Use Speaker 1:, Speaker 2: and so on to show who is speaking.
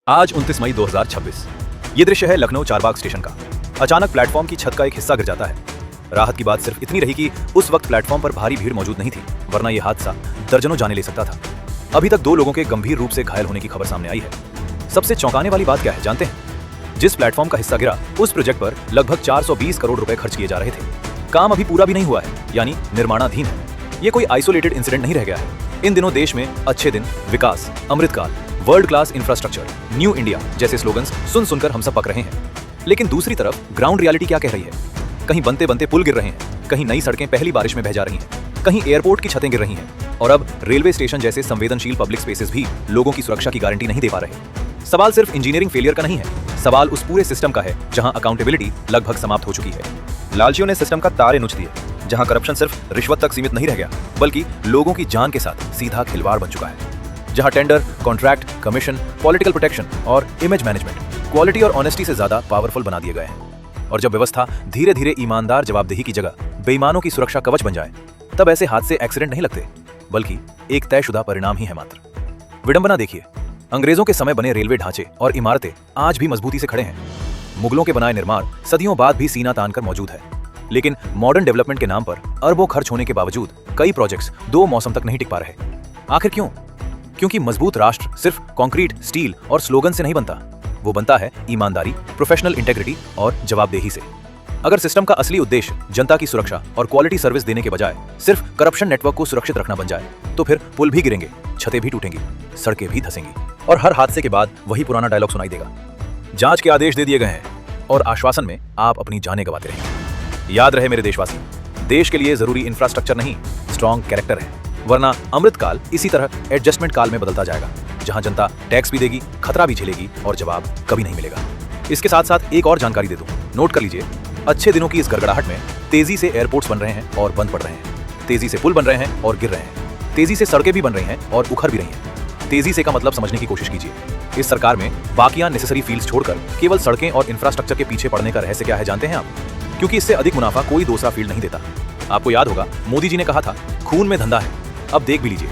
Speaker 1: आज 29 मई 2026। ये दृश्य है लखनऊ चारबाग स्टेशन का। अचानक प्लेटफॉर्म की छत का एक हिस्सा गिर जाता है। राहत की बात सिर्फ इतनी रही कि उस वक्त प्लेटफॉर्म पर भारी भीड़ मौजूद नहीं थी, वरना यह हादसा दर्जनों जाने ले सकता था। अभी तक 2 लोगों के गंभीर रूप से घायल होने की खबर सामने आई है। सबसे चौंकाने वाली बात क्या है जानते हैं? जिस प्लेटफॉर्म का हिस्सा गिरा, उस प्रोजेक्ट पर लगभग 420 करोड़ रुपए खर्च किए जा रहे थे। काम अभी पूरा भी नहीं हुआ है, यानी निर्माणाधीन है। ये कोई आइसोलेटेड इंसिडेंट नहीं रह गया है। इन दिनों देश में अच्छे दिन, विकास, अमृतकाल, world class infrastructure, new India जैसे स्लोगन्स सुन सुनकर हम सब पक रहे हैं। लेकिन दूसरी तरफ ग्राउंड रियलिटी क्या कह रही है? कहीं बनते बनते पुल गिर रहे हैं, कहीं नई सड़कें पहली बारिश में बह जा रही हैं, कहीं एयरपोर्ट की छतें गिर रही हैं, और अब रेलवे स्टेशन जैसे संवेदनशील पब्लिक स्पेसेस भी लोगों की सुरक्षा की गारंटी नहीं दे पा रहे। सवाल सिर्फ इंजीनियरिंग फेलियर का नहीं है, सवाल उस पूरे सिस्टम का है जहां अकाउंटेबिलिटी लगभग समाप्त हो चुकी है। लालचियों ने सिस्टम का तारे नोच दिए, जहां करप्शन सिर्फ रिश्वत तक सीमित नहीं रह गया, बल्कि लोगों की जान के साथ सीधा खिलवाड़ बन चुका है। जहां tender, contract, commission, political protection और इमेज मैनेजमेंट क्वालिटी और ऑनेस्टी से ज्यादा पावरफुल बना दिए गए हैं। और जब व्यवस्था धीरे धीरे ईमानदार जवाबदेही की जगह बेईमानों की सुरक्षा कवच बन जाए, तब ऐसे हादसे एक्सीडेंट नहीं लगते, बल्कि एक तयशुदा परिणाम ही है मात्र। विडंबना देखिए, अंग्रेजों के समय बने रेलवे ढांचे और इमारतें आज भी मजबूती से खड़े हैं। मुगलों के बनाए निर्माण सदियों बाद भी सीना तान कर मौजूद है। लेकिन मॉडर्न डेवलपमेंट के नाम पर अरबों खर्च होने के बावजूद कई प्रोजेक्ट्स 2 मौसम तक नहीं टिक पा रहे। आखिर क्यों? क्योंकि मजबूत राष्ट्र सिर्फ कंक्रीट, स्टील और स्लोगन से नहीं बनता, वो बनता है ईमानदारी, प्रोफेशनल इंटेग्रिटी और जवाबदेही से। अगर सिस्टम का असली उद्देश्य जनता की सुरक्षा और क्वालिटी सर्विस देने के बजाय सिर्फ करप्शन नेटवर्क को सुरक्षित रखना बन जाए, तो फिर पुल भी गिरेंगे, छतें भी टूटेंगी, सड़कें भी धसेंगी, और हर हादसे के बाद वही पुराना डायलॉग सुनाई देगा, जांच के आदेश दे दिए गए हैं, और आश्वासन में आप अपनी जानें गंवाते रहेंगे। याद रहे मेरे देशवासी, देश के लिए जरूरी इंफ्रास्ट्रक्चर नहीं, स्ट्रॉन्ग कैरेक्टर है, वरना अमृतकाल इसी तरह एडजस्टमेंट काल में बदलता जाएगा, जहां जनता टैक्स भी देगी, खतरा भी झेलेगी और जवाब कभी नहीं मिलेगा। इसके साथ साथ एक और जानकारी दे दूं, नोट कर लीजिए, अच्छे दिनों की इस गड़गड़ाहट में तेजी से एयरपोर्ट्स बन रहे हैं और बंद पड़ रहे हैं, तेजी से पुल बन रहे हैं और गिर रहे हैं, तेजी से सड़कें भी बन रही हैं और उखड़ भी रही हैं। तेजी से का मतलब समझने की कोशिश कीजिए। इस सरकार में बाकियां नेसेसरी फील्ड्स छोड़कर केवल सड़कें और इंफ्रास्ट्रक्चर के पीछे पड़ने का रहस्य क्या है जानते हैं आप? क्योंकि इससे अधिक मुनाफा कोई दूसरा फील्ड नहीं देता। आपको याद होगा, मोदी जी ने कहा था खून में धंधा है। अब देख भी लीजिए,